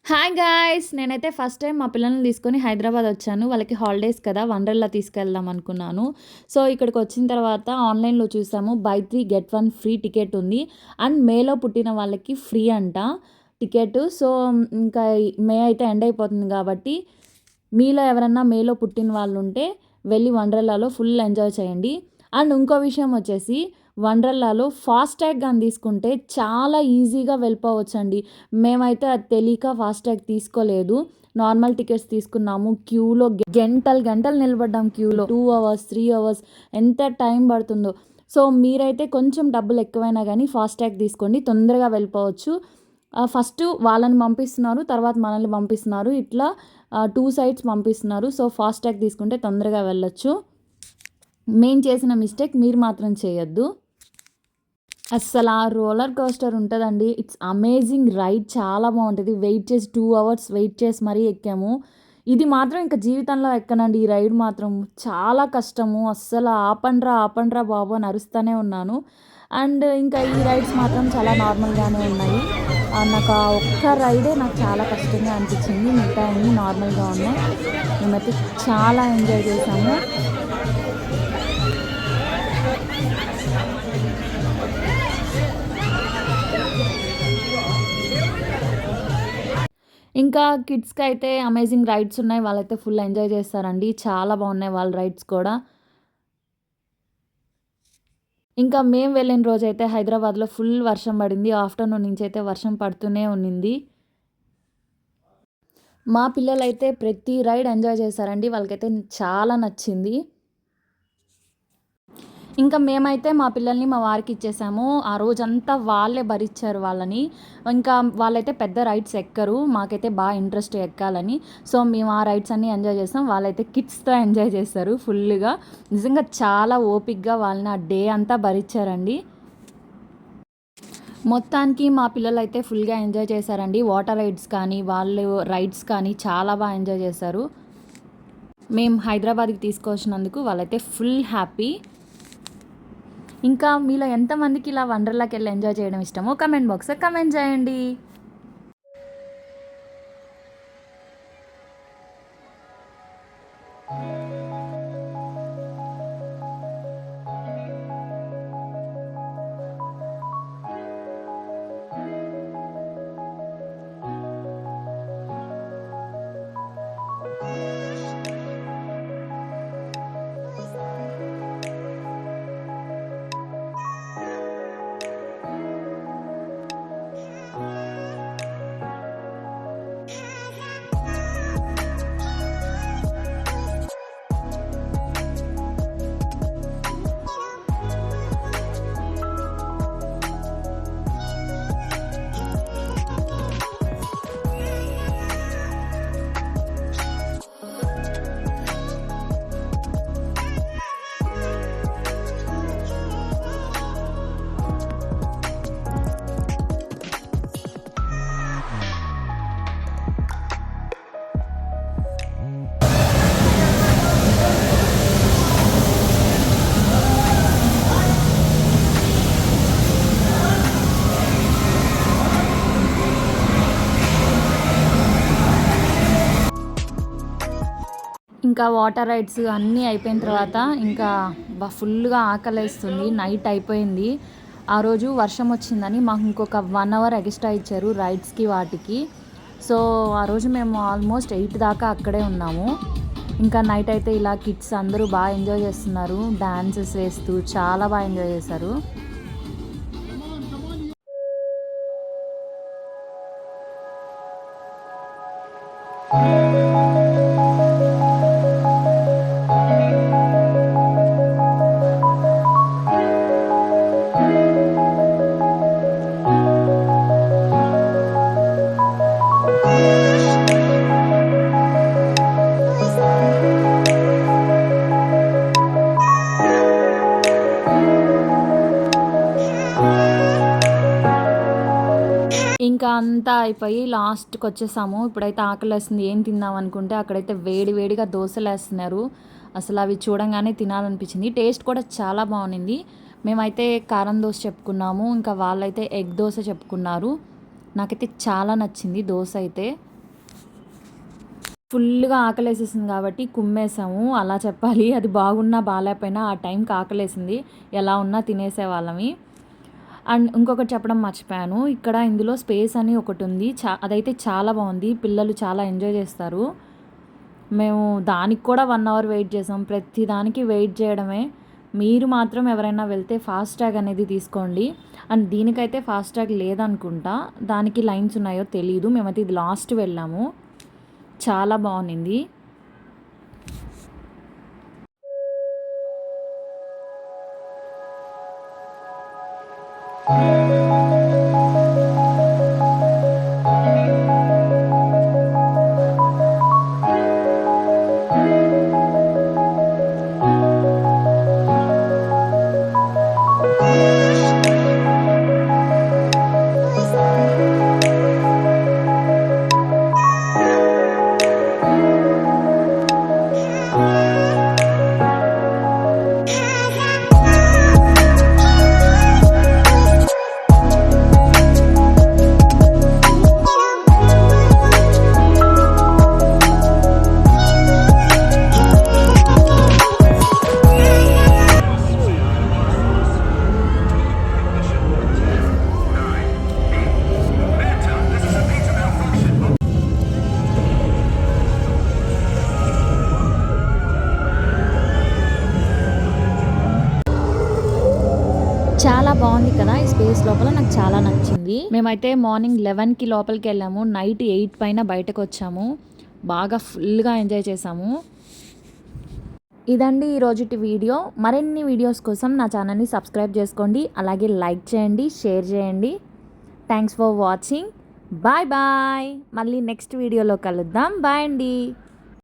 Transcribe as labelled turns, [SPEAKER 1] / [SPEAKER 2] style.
[SPEAKER 1] Hi guys! నేనైతే first time మా పిల్లల్ని తీసుకొని హైదరాబాద్ వచ్చాను. వాళ్ళకి హాలిడేస్ కదా! వండర్‌లా తీసుకెళ్దాం అనుకున్నాను. సో, ఇక్కడికొచ్చిన తర్వాత ఆన్‌లైన్‌లో చూసాము. బై 3 గెట్ 1 ఫ్రీ టికెట్ ఉంది. అండ్ మేలో పుట్టిన వాళ్ళకి ఫ్రీ అంట టికెటు. సో, ఇంకా మే అయితే ఎండ్ అయిపోతుంది కాబట్టి, మీలో ఎవరన్నా మేలో పుట్టిన వాళ్ళుంటే వెళ్ళి వండర్‌లాలో ఫుల్ ఎంజాయ్ చేయండి. అండ్ ఇంకో విషయం వచ్చేసి వండర్‌లాలో ఫాస్టాగ్ గాని తీసుకుంటే చాలా ఈజీగా వెళ్ళిపోవచ్చండి. మేమైతే అది తెలియక ఫాస్టాగ్ తీసుకోలేదు. నార్మల్ టికెట్స్ తీసుకున్నాము. క్యూలో గంటలు గంటలు నిలబడ్డాం క్యూలో. 2 అవర్స్, 3 అవర్స్ ఎంత టైం పడుతుందో. సో, మీరైతే కొంచెం డబ్బులు ఎక్కువైనా గానీ ఫాస్టాగ్ తీసుకోండి. తొందరగా వెళ్ళిపోవచ్చు. ఫస్టు వాళ్ళని పంపిస్తున్నారు. తర్వాత మనల్ని పంపిస్తున్నారు. ఇట్లా 2 సైడ్స్ పంపిస్తున్నారు. సో, ఫాస్టాగ్ తీసుకుంటే తొందరగా వెళ్ళొచ్చు. మేము చేసిన మిస్టేక్ మీరు మాత్రం చేయొద్దు. అస్సలా రోలర్ కోస్టర్ ఉంటదండి. It's amazing ride. చాలా బావుంటది. వెయిట్ చేసి 2 అవర్స్ వెయిట్ చేసి మరీ ఎక్కాము. ఇది మాత్రం ఇంక జీవితంలో ఎక్కనండి. ఈ రైడ్ మాత్రం చాలా కష్టము. అస్సలు ఆపండ్రా, ఆపండ్రా బాబు అని అరుస్తూనే ఉన్నాను. అండ్ ఇంకా ఈ రైడ్స్ మాత్రం చాలా నార్మల్‌గానే ఉన్నాయి. నాకు ఆ ఒక్క రైడే నాకు చాలా కష్టంగా అనిపించింది. మిగతాయన్నీ నార్మల్‌గా ఉన్నాయి. మేమైతే చాలా ఎంజాయ్ చేశాము. ఇంకా కిడ్స్‌కైతే అమేజింగ్ రైడ్స్ ఉన్నాయి. వాళ్ళైతే ఫుల్ ఎంజాయ్ చేస్తారండి. చాలా బాగున్నాయి వాళ్ళ రైడ్స్ కూడా. ఇంకా మేము వెళ్ళిన రోజైతే హైదరాబాద్‌లో ఫుల్ వర్షం పడింది. ఆఫ్టర్‌నూన్ నుంచి అయితే వర్షం పడుతూనే ఉన్నింది. మా పిల్లలైతే ప్రతి రైడ్ ఎంజాయ్ చేశారండి. వాళ్ళకైతే చాలా నచ్చింది. ఇంకా మేమైతే మా పిల్లల్ని మా వారికి ఇచ్చేసాము. ఆ రోజంతా వాళ్ళే భరిచ్చారు వాళ్ళని. ఇంకా వాళ్ళైతే పెద్ద రైడ్స్ ఎక్కరు. మాకైతే ఇంట్రెస్ట్ ఎక్కాలని. సో, మేము ఆ రైడ్స్ అన్నీ ఎంజాయ్ చేసాం. వాళ్ళైతే కిడ్స్‌తో ఎంజాయ్ చేశారు ఫుల్లుగా. నిజంగా చాలా ఓపికగా వాళ్ళని ఆ డే అంతా భరిచ్చారండి. మొత్తానికి మా పిల్లలైతే ఫుల్‌గా ఎంజాయ్ చేశారండి. వాటర్ రైడ్స్ కానీ, వాళ్ళు రైడ్స్ కానీ చాలా ఎంజాయ్ చేశారు. మేము హైదరాబాద్‌కి తీసుకొచ్చినందుకు వాళ్ళైతే ఫుల్ హ్యాపీ. ఇంకా మీలో ఎంతమందికి ఇలా వండర్‌లాకెళ్ళి ఎంజాయ్ చేయడం ఇష్టమో కామెంట్ బాక్స్‌లో కామెంట్ చేయండి. ఇంకా వాటర్ రైడ్స్ అన్నీ అయిపోయిన తర్వాత ఇంకా ఫుల్‌గా ఆకలేస్తుంది. నైట్ అయిపోయింది. ఆ రోజు వర్షం వచ్చిందని మాకు ఇంకొక 1 అవర్ ఎక్స్ట్రా ఇచ్చారు రైడ్స్‌కి వాటికి. సో, ఆ రోజు మేము ఆల్మోస్ట్ 8 దాకా అక్కడే ఉన్నాము. ఇంకా నైట్ అయితే ఇలా కిడ్స్ అందరూ ఎంజాయ్ చేస్తున్నారు. డాన్సెస్ వేస్తూ చాలా ఎంజాయ్ చేశారు. ఇంకా అంతా అయిపోయి లాస్ట్‌కొచ్చేసాము. ఇప్పుడైతే ఆకలేస్తుంది. ఏం తిందాం అనుకుంటే అక్కడైతే వేడి వేడిగా దోసలేస్తున్నారు. అసలు అవి చూడంగానే తినాలనిపించింది. టేస్ట్ కూడా చాలా బావుండింది. మేమైతే కారం దోస చెప్పుకున్నాము. ఇంకా వాళ్ళైతే ఎగ్ దోస చెప్పుకున్నారు. నాకైతే చాలా నచ్చింది దోస అయితే. ఫుల్‌గా ఆకలేసేసింది కాబట్టి కుమ్మేసాము. అలా చెప్పాలి. అది బాగున్నా, బాలేకపోయినా ఆ టైంకి ఆకలేసింది. ఎలా ఉన్నా తినేసేవాళ్ళమి. అండ్ ఇంకొకటి చెప్పడం మర్చిపోయాను. ఇక్కడ ఇందులో స్పేస్ అని ఒకటుంది. అదైతే చాలా బావుంది. పిల్లలు చాలా ఎంజాయ్ చేస్తారు. మేము దానికి కూడా 1 అవర్ వెయిట్ చేసాం. ప్రతి దానికి వెయిట్ చేయడమే. మీరు మాత్రం ఎవరైనా వెళ్తే ఫాస్టాగ్ అనేది తీసుకోండి. అండ్ దీనికైతే ఫాస్టాగ్ లేదనుకుంటా. దానికి లైన్స్ ఉన్నాయో తెలీదు. మేమైతే ఇది లాస్ట్ వెళ్ళాము. చాలా బావుండింది. చాలా బాగుంది కదా ఈ స్పేస్ లోపల. నాకు చాలా నచ్చింది. మేమైతే మార్నింగ్ 11కి లోపలికి వెళ్ళాము. నైట్ 8 పైన బయటకు వచ్చాము. బాగా ఫుల్గా ఎంజాయ్ చేసాము. ఇదండి ఈరోజుటి వీడియో. మరిన్ని వీడియోస్ కోసం నా ఛానల్ని సబ్స్క్రైబ్ చేసుకోండి. అలాగే లైక్ చేయండి, షేర్ చేయండి. Thanks for watching. Bye bye. మళ్ళీ నెక్స్ట్ వీడియోలో కలుద్దాం. బాయ్ అండి.